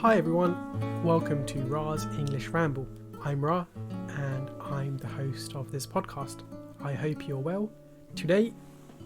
Hi everyone, welcome to Ra's English Ramble. I'm Ra and I'm the host of this podcast. I hope you're well. Today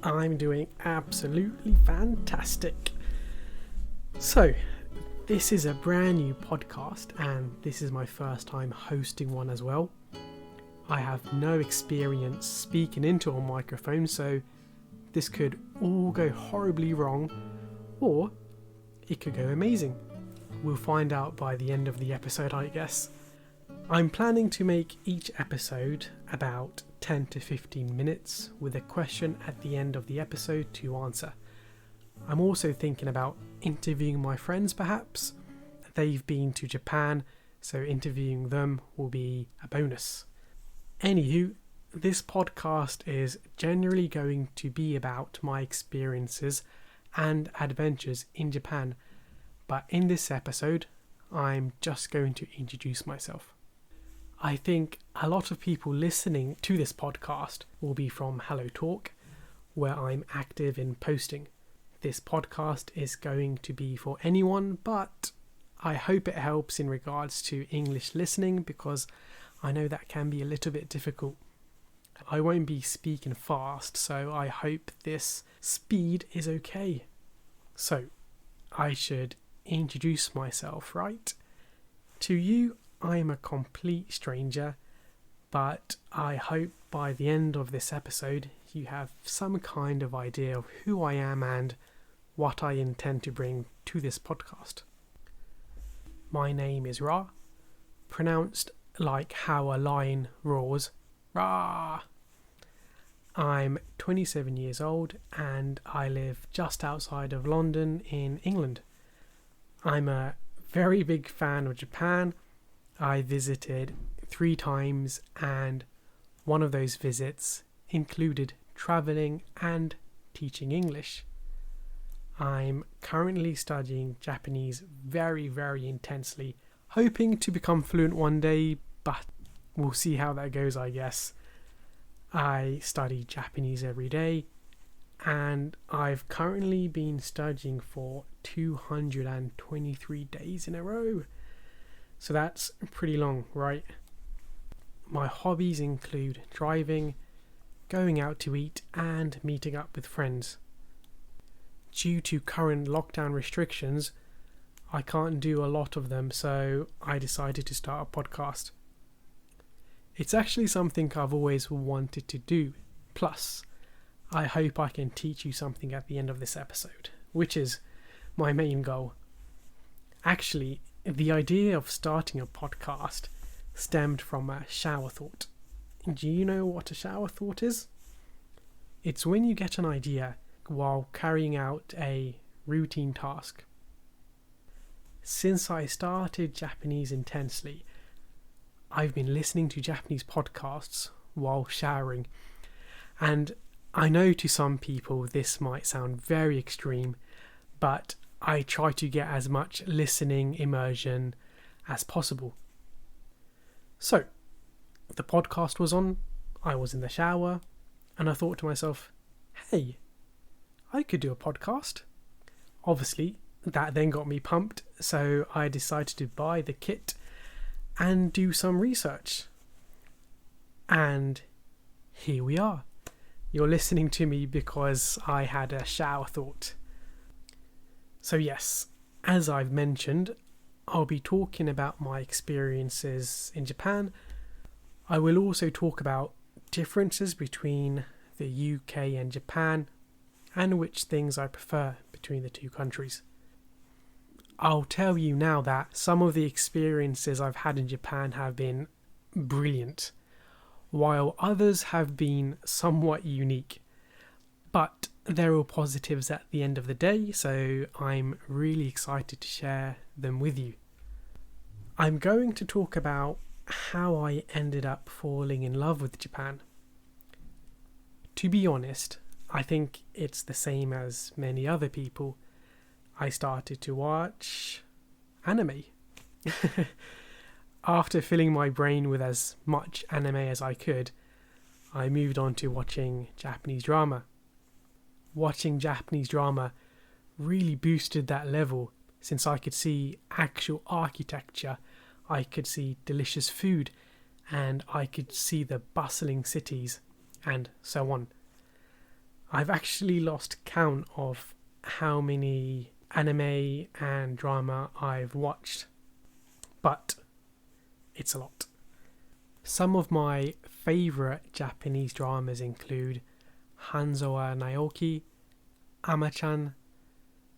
I'm doing absolutely fantastic. So, this is a brand new podcast and this is my first time hosting one as well. I have no experience speaking into a microphone, so this could all go horribly wrong or it could go amazing. We'll find out by the end of the episode, I guess. I'm planning to make each episode about 10 to 15 minutes with a question at the end of the episode to answer. I'm also thinking about interviewing my friends perhaps. They've been to Japan, so interviewing them will be a bonus. Anywho, this podcast is generally going to be about my experiences and adventures in Japan. But in this episode, I'm just going to introduce myself. I think a lot of people listening to this podcast will be from Hello Talk, where I'm active in posting. This podcast is going to be for anyone, but I hope it helps in regards to English listening because I know that can be a little bit difficult. I won't be speaking fast, so I hope this speed is okay. So, I should introduce myself, right? To you, I'm a complete stranger, but I hope by the end of this episode you have some kind of idea of who I am and what I intend to bring to this podcast. My name is Ra, pronounced like how a lion roars, Ra. I'm 27 years old and I live just outside of London in England. I'm a very big fan of Japan. I visited 3 times and one of those visits included travelling and teaching English. I'm currently studying Japanese very, very intensely, hoping to become fluent one day, but we'll see how that goes, I guess. I study Japanese every day and I've currently been studying for 223 days in a row. So that's pretty long, right? My hobbies include driving, going out to eat and meeting up with friends. Due to current lockdown restrictions, I can't do a lot of them, so I decided to start a podcast. It's actually something I've always wanted to do. Plus, I hope I can teach you something at the end of this episode, which is my main goal. Actually, the idea of starting a podcast stemmed from a shower thought. Do you know what a shower thought is? It's when you get an idea while carrying out a routine task. Since I started Japanese intensely, I've been listening to Japanese podcasts while showering, and I know to some people this might sound very extreme, but I try to get as much listening immersion as possible. So, the podcast was on, I was in the shower, and I thought to myself, hey, I could do a podcast. Obviously, that then got me pumped, so I decided to buy the kit and do some research. And here we are. You're listening to me because I had a shower thought. So yes, as I've mentioned, I'll be talking about my experiences in Japan. I will also talk about differences between the UK and Japan and which things I prefer between the two countries. I'll tell you now that some of the experiences I've had in Japan have been brilliant, while others have been somewhat unique. But they're all positives at the end of the day, so I'm really excited to share them with you. I'm going to talk about how I ended up falling in love with Japan. To be honest, I think it's the same as many other people. I started to watch anime. After filling my brain with as much anime as I could, I moved on to watching Japanese drama. Watching Japanese drama really boosted that level since I could see actual architecture, I could see delicious food, and I could see the bustling cities, and so on. I've actually lost count of how many anime and drama I've watched, but it's a lot. Some of my favourite Japanese dramas include Hanzo wa Naoki, Ama-chan,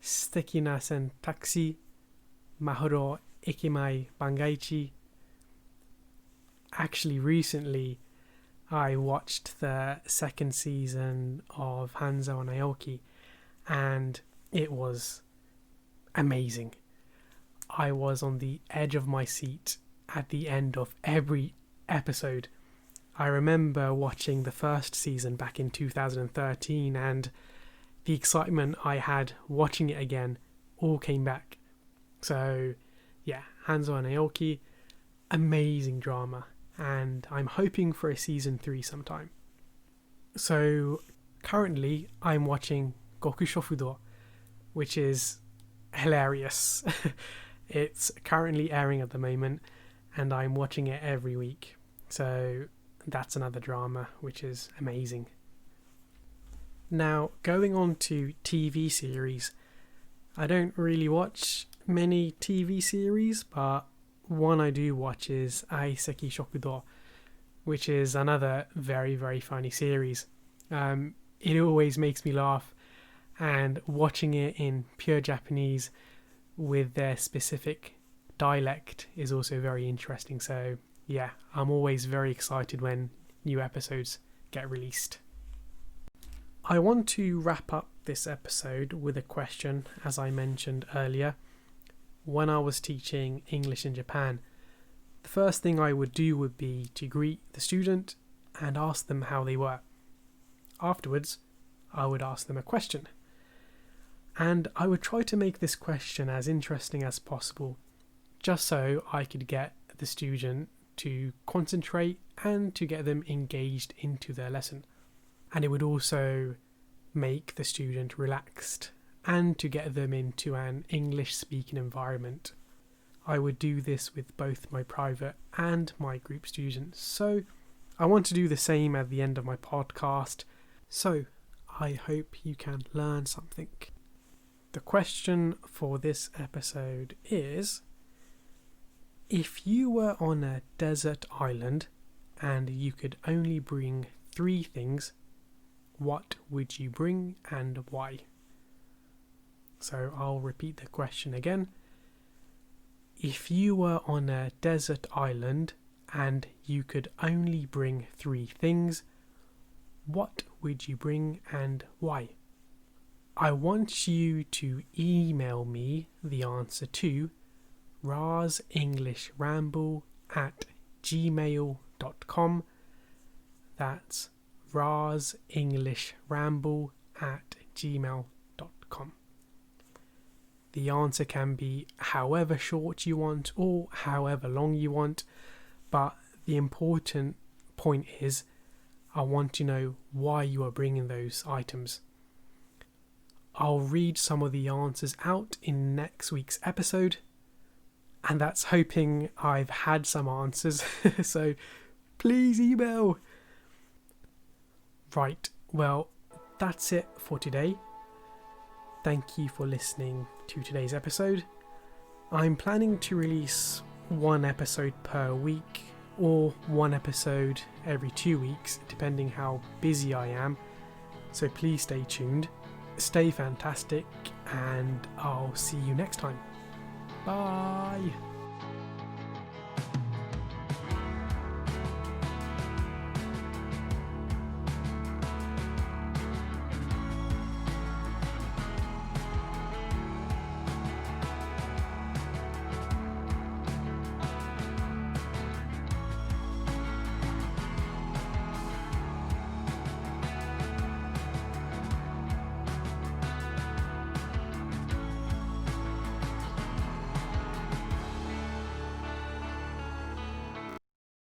Suteki na Sentakushi, Mahoro Ikimai Bangaichi. Actually, recently I watched the second season of Hanzo wa Naoki, and it was amazing. I was on the edge of my seat at the end of every episode. I remember watching the first season back in 2013, and the excitement I had watching it again all came back. So yeah, Hanzo wa Naoki, amazing drama, and I'm hoping for a season 3 sometime. So currently I'm watching Gokushofudo, which is hilarious. It's currently airing at the moment, and I'm watching it every week. So that's another drama which is amazing. Now, going on to TV series, I don't really watch many TV series, but one I do watch is Aiseki Shokudo, which is another very, very funny series. It always makes me laugh, and watching it in pure Japanese with their specific dialect is also very interesting. So yeah, I'm always very excited when new episodes get released. I want to wrap up this episode with a question, as I mentioned earlier. When I was teaching English in Japan, the first thing I would do would be to greet the student and ask them how they were. Afterwards, I would ask them a question. And I would try to make this question as interesting as possible, just so I could get the student to concentrate and to get them engaged into their lesson. And it would also make the student relaxed and to get them into an English speaking environment. I would do this with both my private and my group students. So I want to do the same at the end of my podcast. So I hope you can learn something. The question for this episode is, if you were on a desert island and you could only bring 3 things, what would you bring and why? So I'll repeat the question again. If you were on a desert island and you could only bring 3 things, what would you bring and why? I want you to email me the answer to rahsenglishramble@gmail.com. That's rahsenglishramble@gmail.com. The answer can be however short you want or however long you want, but the important point is I want to know why you are bringing those items. I'll read some of the answers out in next week's episode, and that's hoping I've had some answers, so please email. Right, well, that's it for today. Thank you for listening to today's episode. I'm planning to release 1 episode per week or 1 episode every 2 weeks, depending how busy I am. So please stay tuned, stay fantastic, and I'll see you next time. Bye!